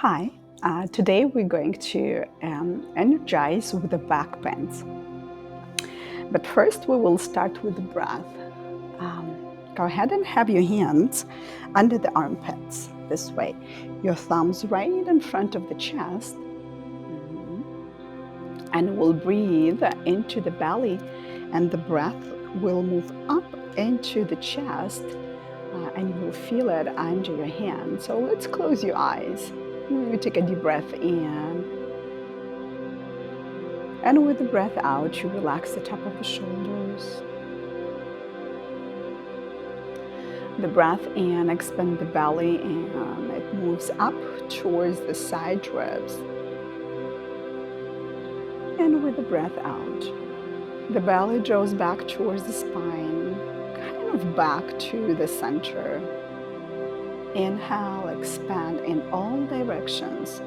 Hi, today we're going to energize with the backbends. But first we will start with the breath. Go ahead and have your hands under the armpits this way. Your thumbs right in front of the chest. And we'll breathe into the belly, and the breath will move up into the chest, and you will feel it under your hand. So let's close your eyes. You take a deep breath in, and with the breath out, you relax the top of the shoulders. The breath in, expand the belly, and it moves up towards the side ribs. And with the breath out, the belly draws back towards the spine, kind of back to the center. Inhale, expand in all directions.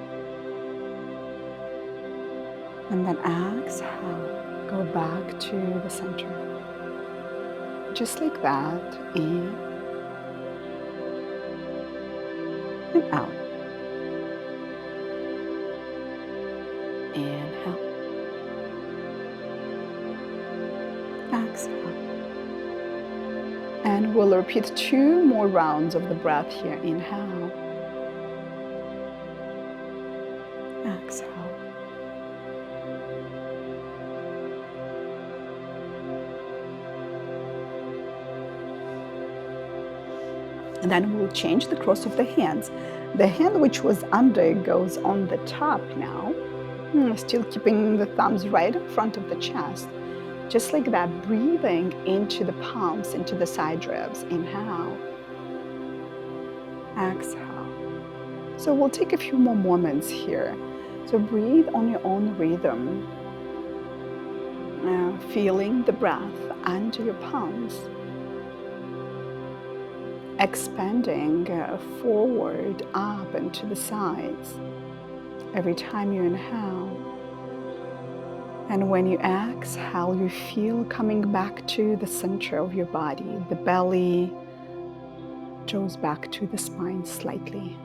And then exhale, go back to the center. Just like that, in and out. Inhale. Exhale. And we'll repeat 2 more rounds of the breath here. Inhale. Exhale. And then we'll change the cross of the hands. The hand which was under goes on the top now. Still keeping the thumbs right in front of the chest. Just like that, breathing into the palms, into the side ribs. Inhale. Exhale. So we'll take a few more moments here. So breathe on your own rhythm. Feeling the breath under your palms. Expanding forward, up, and to the sides. Every time you inhale. And when you exhale, you feel coming back to the center of your body. The belly draws back to the spine slightly.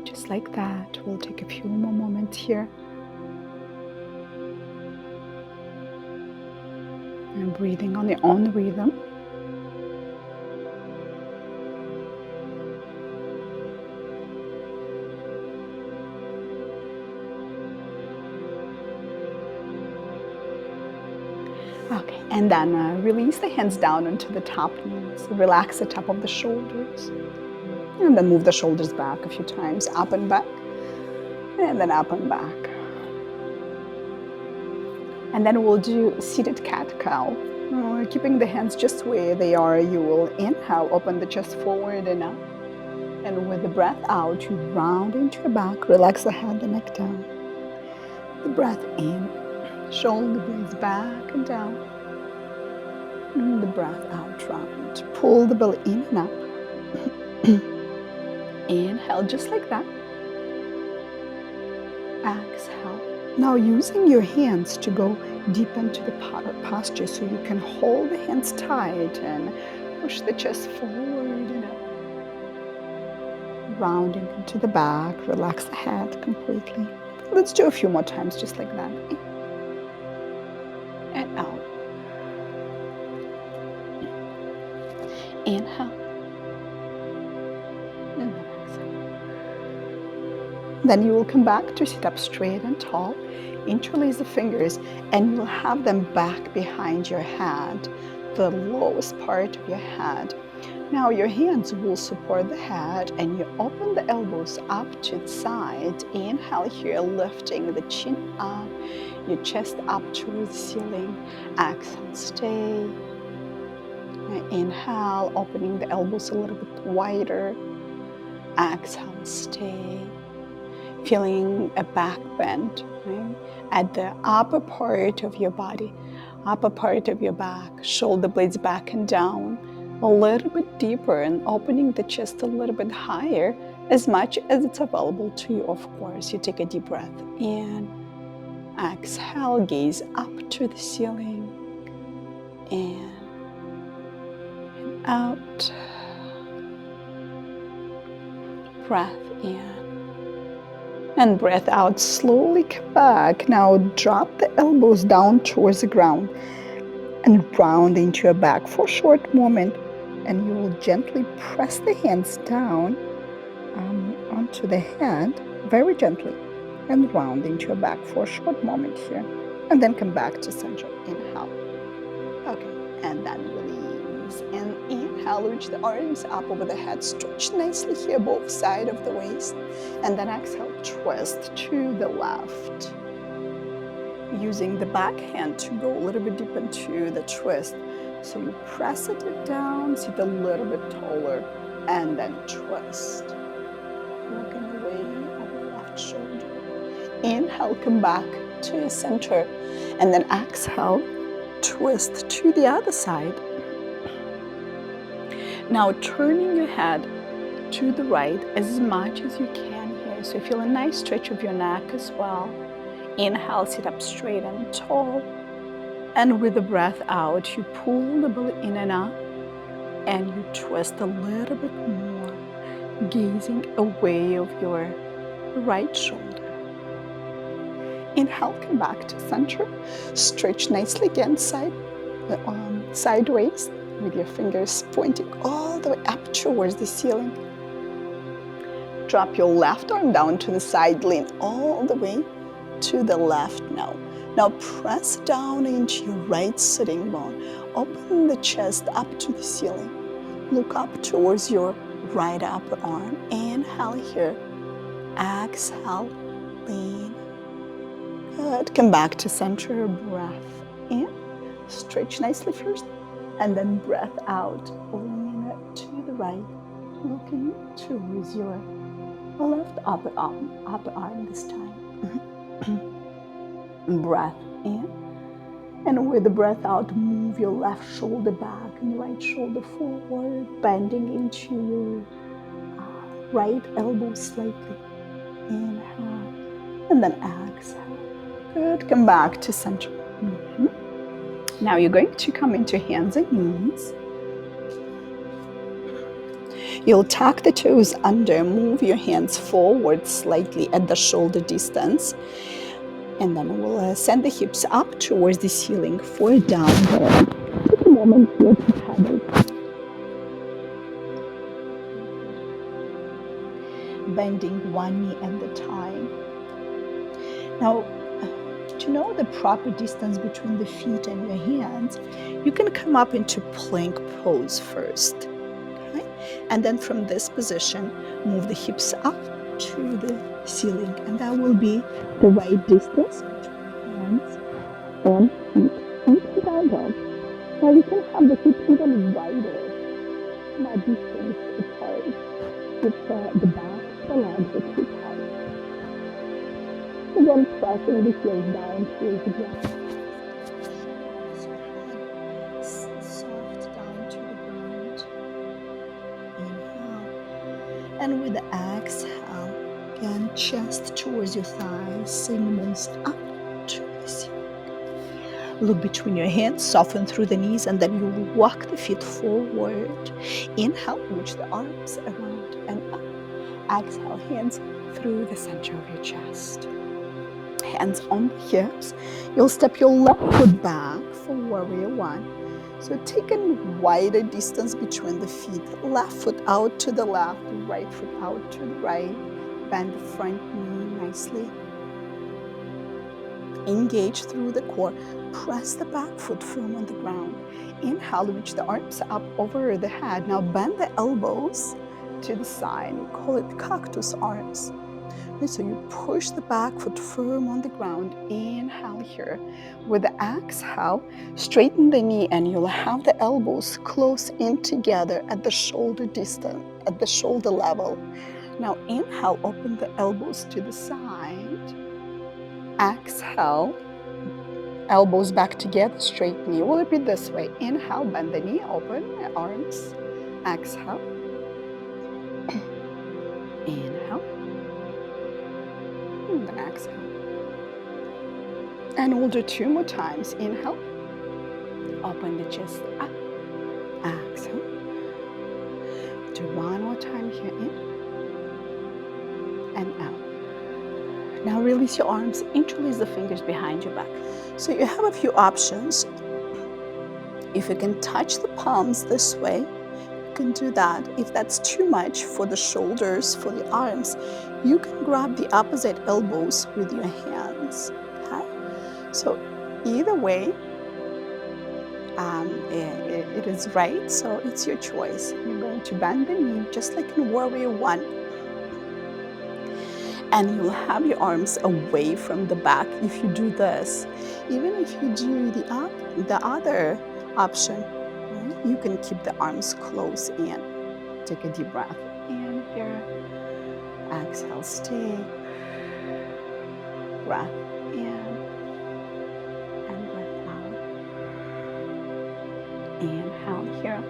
Just like that, we'll take a few more moments here. And breathing on your own rhythm. Okay, and then release the hands down onto the top knees. Relax the top of the shoulders. And then move the shoulders back a few times, up and back. And then up and back. And then we'll do seated cat-cow. Keeping the hands just where they are, you will inhale, open the chest forward and up. And with the breath out, you round into your back, relax the head, the neck down. The breath in, shoulder blades back and down. And the breath out, round. Pull the belly in and up. Inhale, just like that. Exhale. Now using your hands to go deep into the posture so you can hold the hands tight and push the chest forward and up. Rounding into the back, relax the head completely. Let's do a few more times just like that. In and out. Inhale. And then exhale. Then you will come back to sit up straight and tall. Interlace the fingers and you'll have them back behind your head, the lowest part of your head. Now your hands will support the head and you open the elbows up to the side. Inhale here, lifting the chin up, your chest up towards the ceiling. Exhale, stay. Inhale, opening the elbows a little bit wider. Exhale, stay. Feeling a back bend, right? At the upper part of your body, upper part of your back, shoulder blades back and down, a little bit deeper and opening the chest a little bit higher, as much as it's available to you, of course. You take a deep breath in, exhale, gaze up to the ceiling, in and out. Breath in. And breath out, slowly come back. Now drop the elbows down towards the ground and round into your back for a short moment. And you will gently press the hands down onto the head, very gently, and round into your back for a short moment here. And then come back to center. Inhale. Okay, and then release. And inhale, reach the arms up over the head. Stretch nicely here, both sides of the waist. And then exhale, twist to the left. Using the back hand to go a little bit deep into the twist. So you press it down, sit a little bit taller, and then twist. Walking away over the left shoulder. Inhale, come back to your center. And then exhale, twist to the other side. Now turning your head to the right as much as you can here. So feel a nice stretch of your neck as well. Inhale, sit up straight and tall. And with the breath out, you pull the belly in and up. And you twist a little bit more, gazing away of your right shoulder. Inhale, come back to center. Stretch nicely again, sideways, with your fingers pointing all the way up towards the ceiling. Drop your left arm down to the side, lean all the way to the left now. Now press down into your right sitting bone. Open the chest up to the ceiling. Look up towards your right upper arm. Inhale here. Exhale, lean. Good. Come back to center. Breath in. Stretch nicely first. And then breath out. Lean to the right. Looking towards your left upper arm this time. Breath in. And with the breath out, move your left shoulder back and right shoulder forward, bending into your right elbow slightly. Inhale. And then exhale. Good. Come back to center. Now you're going to come into hands and knees. You'll tuck the toes under, move your hands forward slightly at the shoulder distance. And then we'll send the hips up towards the ceiling for a down dog. Take a moment here to pedal. Bending one knee at a time. Now, to know the proper distance between the feet and your hands, you can come up into plank pose first. Okay? And then from this position, move the hips up to the ceiling, and that will be the right distance between hands and feet into down dog. Now you can have the hips even wider, not distance apart. With the back, the legs are too tight. Again, pressing the heels down towards the ground. Soft down to the ground. Inhale. And with the exhale, again, chest towards your thighs, sing most up to the ceiling. Look between your hands, soften through the knees, and then you will walk the feet forward. Inhale, reach the arms around and up. Exhale, hands through the center of your chest. Hands on the hips. You'll step your left foot back for warrior one. So take a wider distance between the feet. Left foot out to the left, right foot out to the right. Bend the front knee nicely. Engage through the core. Press the back foot firm on the ground. Inhale, reach the arms up over the head. Now bend the elbows to the side. We call it cactus arms. So you push the back foot firm on the ground. Inhale here. With the exhale, straighten the knee and you'll have the elbows close in together at the shoulder distance, at the shoulder level. Now inhale, open the elbows to the side. Exhale, elbows back together, straight knee. Will it be this way? Inhale, bend the knee, open the arms. Exhale. Inhale. And then exhale. And we'll do 2 more times. Inhale. Open the chest up. Exhale. Do 1 more time here. In. and out. Now release your arms, interlace the fingers behind your back. So you have a few options. If you can touch the palms this way, you can do that. If that's too much for the shoulders, for the arms, you can grab the opposite elbows with your hands. Okay? So either way, it is right, so it's your choice. You're going to bend the knee just like in Warrior One, and you'll have your arms away from the back if you do this. Even if you do the other option, right, you can keep the arms close in. Take a deep breath in here. Exhale, stay. Breath in and breath out. Inhale here.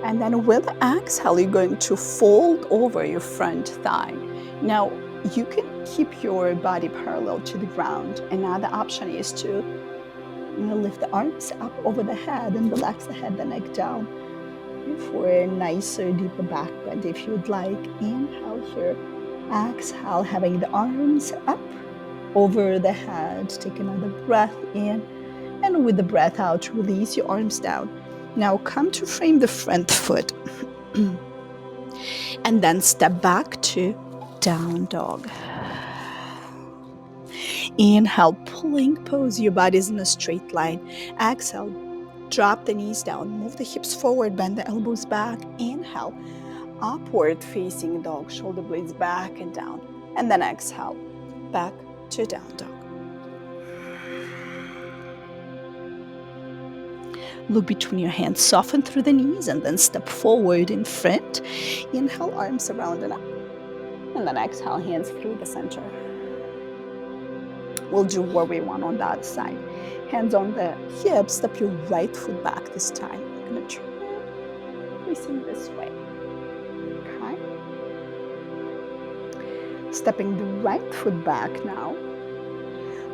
And then with the exhale, you're going to fold over your front thigh. Now, you can keep your body parallel to the ground. Another option is to lift the arms up over the head and relax the head, the neck down for a nicer, deeper back bend if you'd like. Inhale here. Exhale, having the arms up over the head. Take another breath in. And with the breath out, release your arms down. Now come to frame the front foot. And then step back to down dog. Inhale, plank pose. Your body's in a straight line. Exhale, drop the knees down. Move the hips forward, bend the elbows back. Inhale, upward facing dog. Shoulder blades back and down. And then exhale, back to down dog. Look between your hands, soften through the knees, and then step forward in front. Inhale, arms around and up. And then exhale, hands through the center. We'll do Warrior One on the other side. Hands on the hips, step your right foot back this time. I'm going to turn facing this way. Okay. Stepping the right foot back now.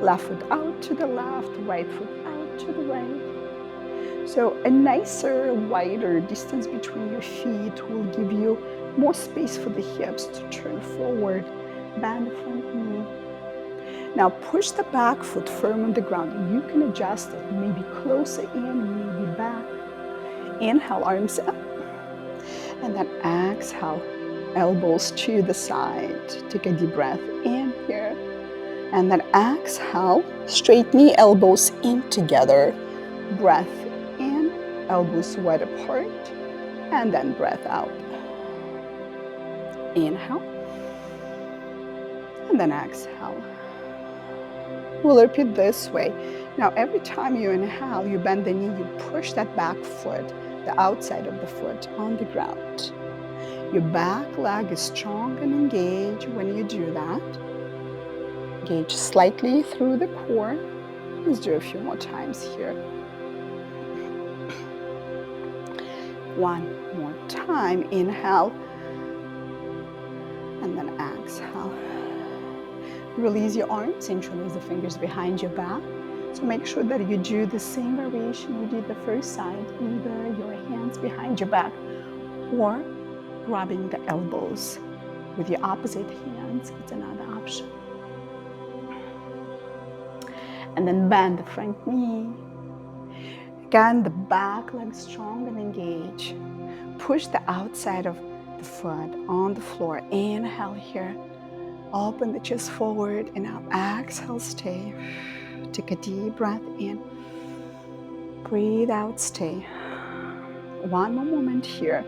Left foot out to the left, right foot out to the right. So a nicer, wider distance between your feet will give you more space for the hips to turn forward. Bend the front knee. Now push the back foot firm on the ground. You can adjust it, maybe closer in, maybe back. Inhale, arms up. And then exhale, elbows to the side. Take a deep breath in here. And then exhale, straight knee, elbows in together. Breath in, elbows wide apart. And then breath out. Inhale. And then exhale. We'll repeat this way. Now, every time you inhale, you bend the knee, you push that back foot, the outside of the foot on the ground. Your back leg is strong and engaged when you do that. Engage slightly through the core. Let's do a few more times here. One more time. Inhale. And then exhale. Release your arms, interlace the fingers behind your back. So make sure that you do the same variation you did the first side, either your hands behind your back or grabbing the elbows with your opposite hands. It's another option. And then bend the front knee. Again, the back leg strong and engaged. Push the outside of the foot on the floor. Inhale here. Open the chest forward and out. Exhale, stay. Take a deep breath in. Breathe out, stay. One more moment here.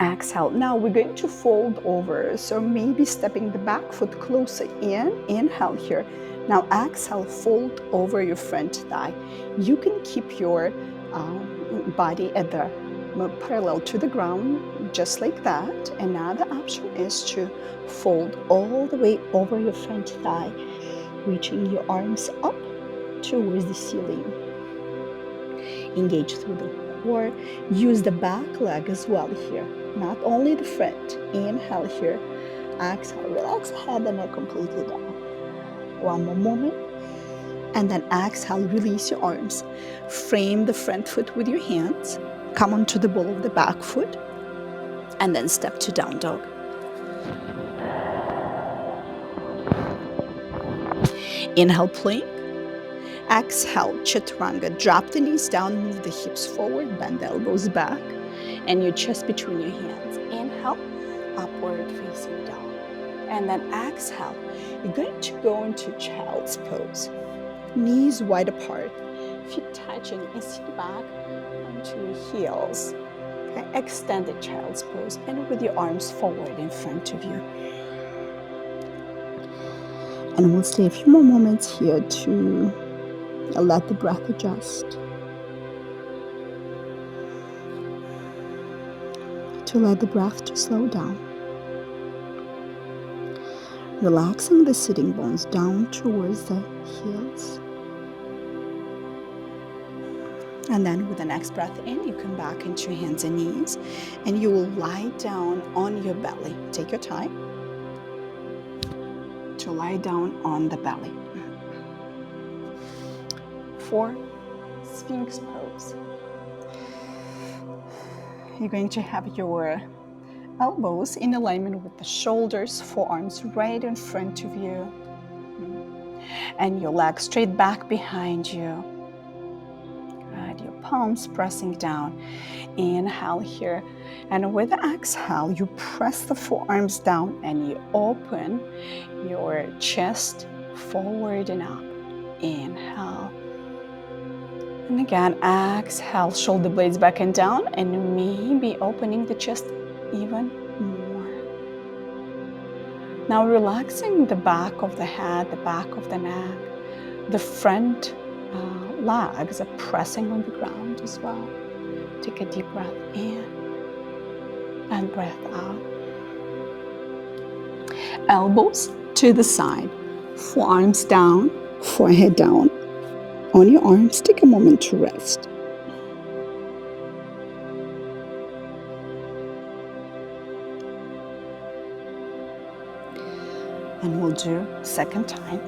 Exhale. Now we're going to fold over. So maybe stepping the back foot closer in. Inhale here. Now exhale, fold over your front thigh. You can keep your body at the parallel to the ground, just like that. Another option is to fold all the way over your front thigh, reaching your arms up towards the ceiling. Engage through the core. Use the back leg as well here, not only the front. Inhale here. Exhale, relax the head and neck completely down. One more moment. And then exhale, release your arms. Frame the front foot with your hands. Come onto the ball of the back foot. And then step to down dog. Inhale, plank. Exhale, chaturanga. Drop the knees down, move the hips forward, bend the elbows back, and your chest between your hands. Inhale, upward facing dog. And then exhale, you're going to go into child's pose. Knees wide apart, feet touching, and sit back onto your heels. Okay, extended child's pose, and with your arms forward in front of you. And we'll stay a few more moments here to let the breath adjust, to let the breath to slow down. Relaxing the sitting bones down towards the heels. And then with the next breath in, you come back into your hands and knees, and you will lie down on your belly. Take your time to lie down on the belly. For Sphinx pose, you're going to have your elbows in alignment with the shoulders, forearms right in front of you, and your legs straight back behind you. Good. Your palms pressing down. Inhale here, and with the exhale, you press the forearms down and you open your chest forward and up. Inhale. And again, exhale, shoulder blades back and down, and maybe opening the chest even more. Now relaxing the back of the head, the back of the neck, the front legs are pressing on the ground as well. Take a deep breath in and breath out. Elbows to the side, forearms down, forehead down. On your arms, take a moment to rest. And we'll do second time.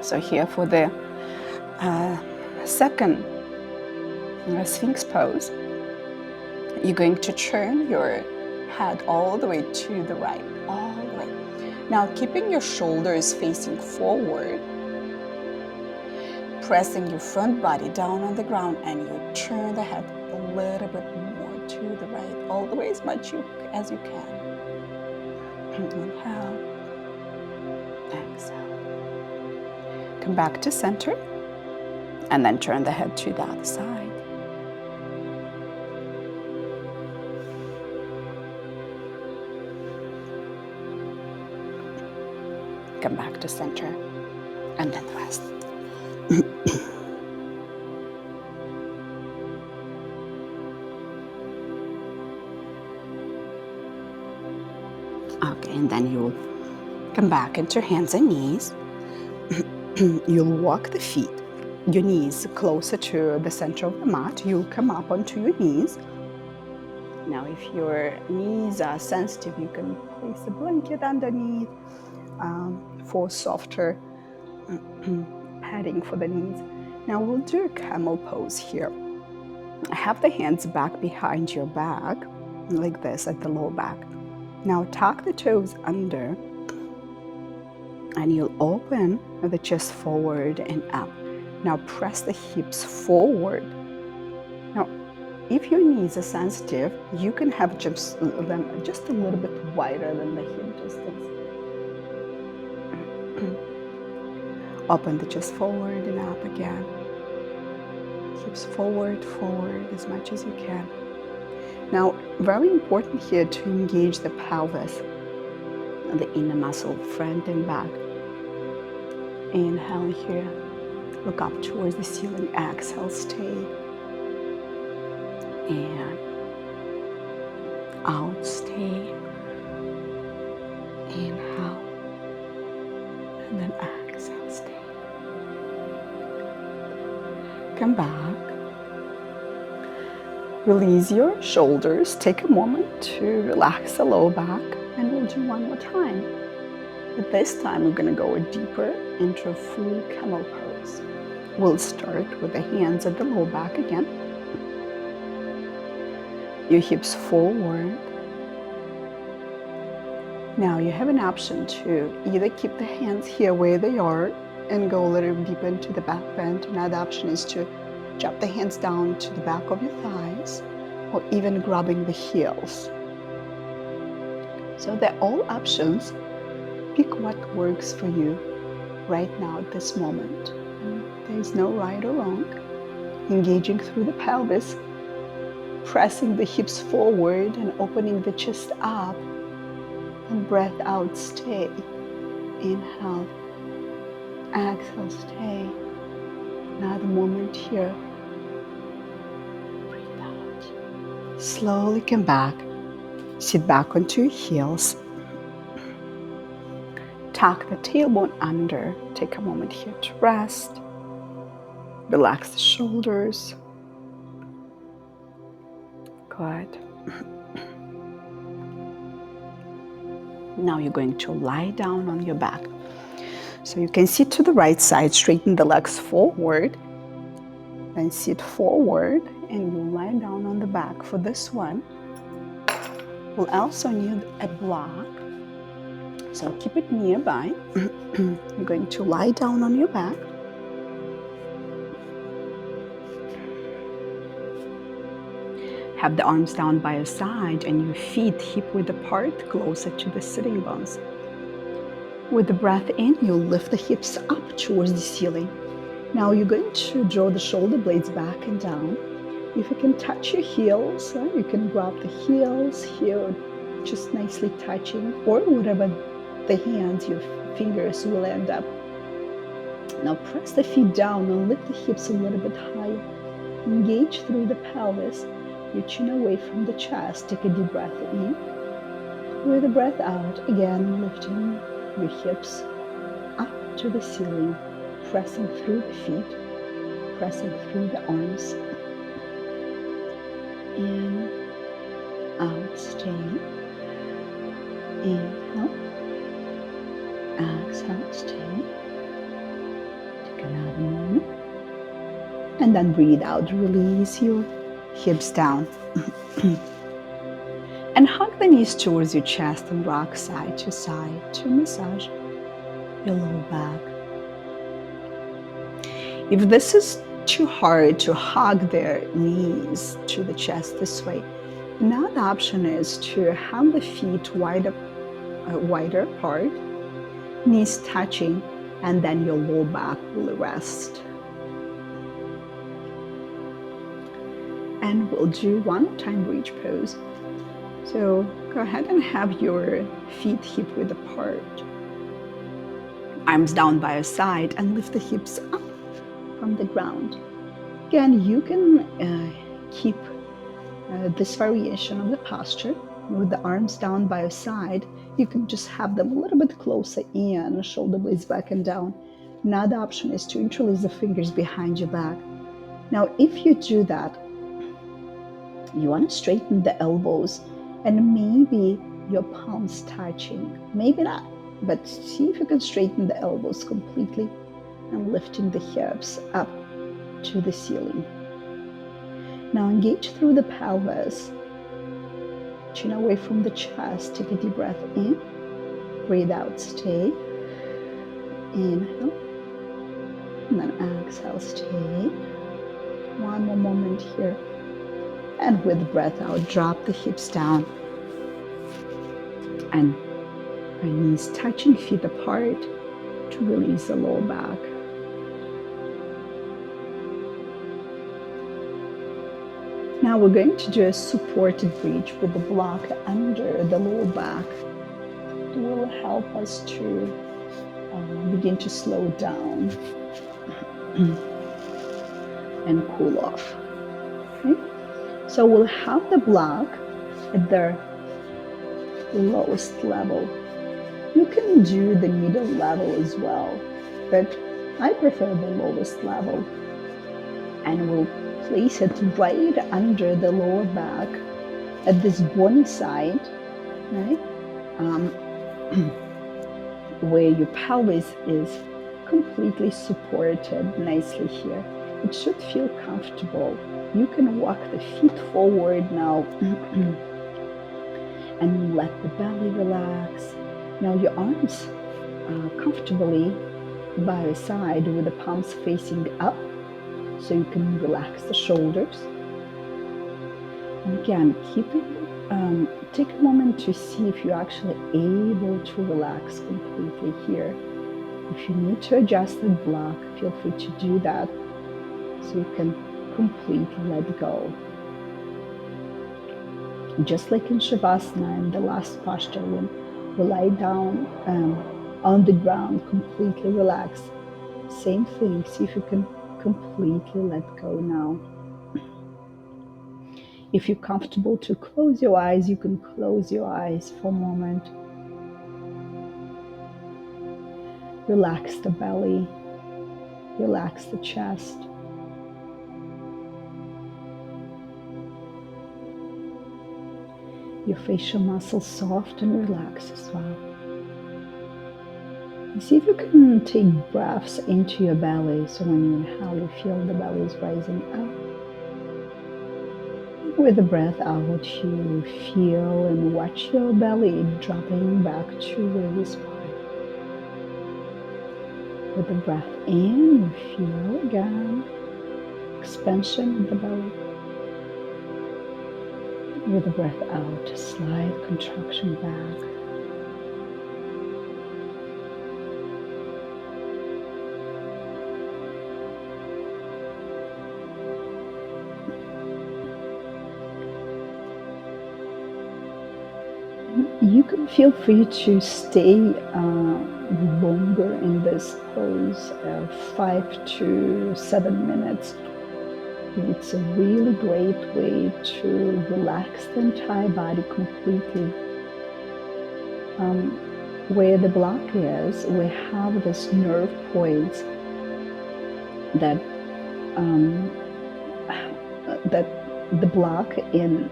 So here for the second Sphinx pose, you're going to turn your head all the way to the right, all the way. Now keeping your shoulders facing forward, pressing your front body down on the ground, and you turn the head a little bit more to the right, all the way as much as you can. Inhale, exhale. Come back to center, and then turn the head to the other side. Come back to center, and then rest. Okay, and then you'll come back into hands and knees. You'll walk the feet, your knees closer to the center of the mat. You'll come up onto your knees. Now, if your knees are sensitive, you can place a blanket underneath for softer padding for the knees. Now, we'll do a camel pose here. Have the hands back behind your back, like this at the lower back. Now, tuck the toes under, and you'll open the chest forward and up. Now, press the hips forward. Now, if your knees are sensitive, you can have them just a little bit wider than the hip distance. Open the chest forward and up again. Hips forward, forward as much as you can. Now, very important here to engage the pelvis, the inner muscle, front and back. Inhale here, look up towards the ceiling. Exhale, stay. And out, stay. Inhale. And then exhale, stay. Come back. Release your shoulders. Take a moment to relax the lower back, and we'll do one more time. But this time we're going to go deeper into a full camel pose. We'll start with the hands at the lower back again. Your hips forward. Now you have an option to either keep the hands here where they are and go a little deeper into the back bend. Another option is to drop the hands down to the back of your thighs, or even grabbing the heels. So they're all options. Pick what works for you right now at this moment. And there is no right or wrong. Engaging through the pelvis, pressing the hips forward and opening the chest up, and breath out, stay. Inhale, exhale, stay. Another moment here. Breathe out. Slowly come back. Sit back onto your heels. Tuck the tailbone under. Take a moment here to rest. Relax the shoulders. Good. Now you're going to lie down on your back. So you can sit to the right side, straighten the legs forward, then sit forward, and you lie down on the back. For this one, we'll also need a block. So keep it nearby. You're going to lie down on your back. Have the arms down by your side and your feet hip-width apart, closer to the sitting bones. With the breath in, you'll lift the hips up towards the ceiling. Now you're going to draw the shoulder blades back and down. If you can touch your heels, you can grab the heels here, just nicely touching, or whatever the hands, your fingers will end up. Now press the feet down and lift the hips a little bit higher. Engage through the pelvis, reaching away from the chest. Take a deep breath in. With the breath out, again lifting your hips up to the ceiling, pressing through the feet, pressing through the arms. In, out, stay. Inhale, exhale, stay. Take another moment. And then breathe out, release your hips down. And hug the knees towards your chest and rock side to side to massage your lower back. If this is too hard to hug their knees to the chest this way, another option is to have the feet wider apart, knees touching, and then your lower back will rest. And we'll do one more time bridge pose. So go ahead and have your feet hip-width apart. Arms down by your side and lift the hips up from the ground. Again, you can keep this variation of the posture with the arms down by your side. You can just have them a little bit closer in, shoulder blades back and down. Another option is to interlace the fingers behind your back. Now, if you do that, you want to straighten the elbows and maybe your palms touching. Maybe not, but see if you can straighten the elbows completely and lifting the hips up to the ceiling. Now engage through the pelvis, chin away from the chest. Take a deep breath in, breathe out, stay. Inhale, and then exhale, stay. One more moment here. And with the breath out, drop the hips down. And our knees touching, feet apart to release the lower back. Now we're going to do a supported bridge with the block under the lower back. It will help us to begin to slow down and cool off. Okay? So we'll have the block at the lowest level. You can do the middle level as well, but I prefer the lowest level. And we'll place it right under the lower back at this bony side, right? Where your pelvis is completely supported nicely here. It should feel comfortable. You can walk the feet forward now and let the belly relax. Now your arms comfortably by your side with the palms facing up, so you can relax the shoulders. And again, take a moment to see if you're actually able to relax completely here. If you need to adjust the block, feel free to do that so you can completely let go. Just like in Shavasana, in the last posture, when we lie down on the ground, completely relaxed. Same thing, see if you can completely let go now. If you're comfortable to close your eyes, you can close your eyes for a moment. Relax the belly, relax the chest. Your facial muscles soft and relaxed as well. And see if you can take breaths into your belly, so when you inhale, you feel the belly is rising up. With the breath out, you feel and watch your belly dropping back to where you spine. With the breath in, you feel again expansion of the belly. With the breath out, a slight contraction back. You can feel free to stay longer in this pose, 5 to 7 minutes. It's a really great way to relax the entire body completely. Where the block is, we have this nerve points that the block in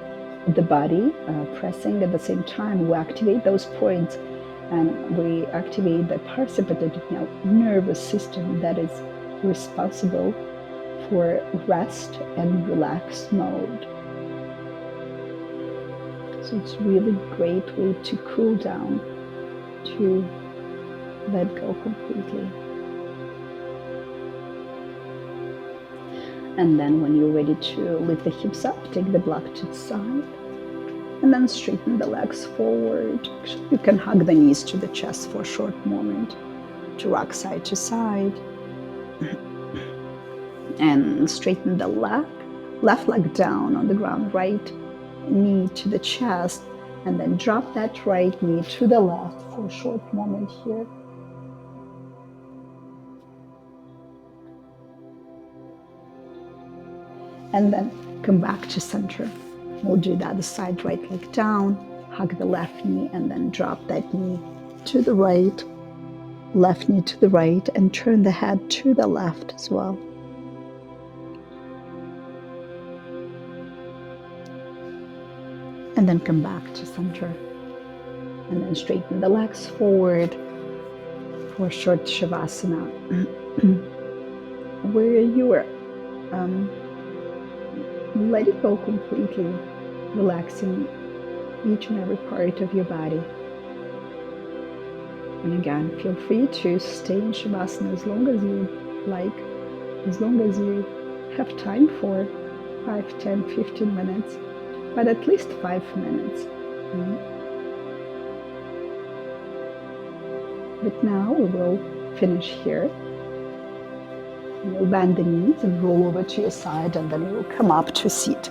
the body pressing at the same time. We activate those points and we activate the parasympathetic nervous system that is responsible for rest and relaxed mode. So it's really great way to cool down, to let go completely. And then when you're ready to lift the hips up, take the block to the side, and then straighten the legs forward. Actually, you can hug the knees to the chest for a short moment to rock side to side. And straighten the left leg down on the ground, right knee to the chest, and then drop that right knee to the left for a short moment here. And then come back to center. We'll do the other side, right leg down, hug the left knee, and then drop that knee to the right, left knee to the right, and turn the head to the left as well. And then come back to center. And then straighten the legs forward for short Shavasana, where you are letting go completely, relaxing each and every part of your body. And again, feel free to stay in Shavasana as long as you like, as long as you have time for 5, 10, 15 minutes, but at least 5 minutes. But now we will finish here. You'll bend the knees and roll over to your side, and then you will come up to seat.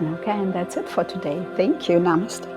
Okay, and that's it for today. Thank you. Namaste.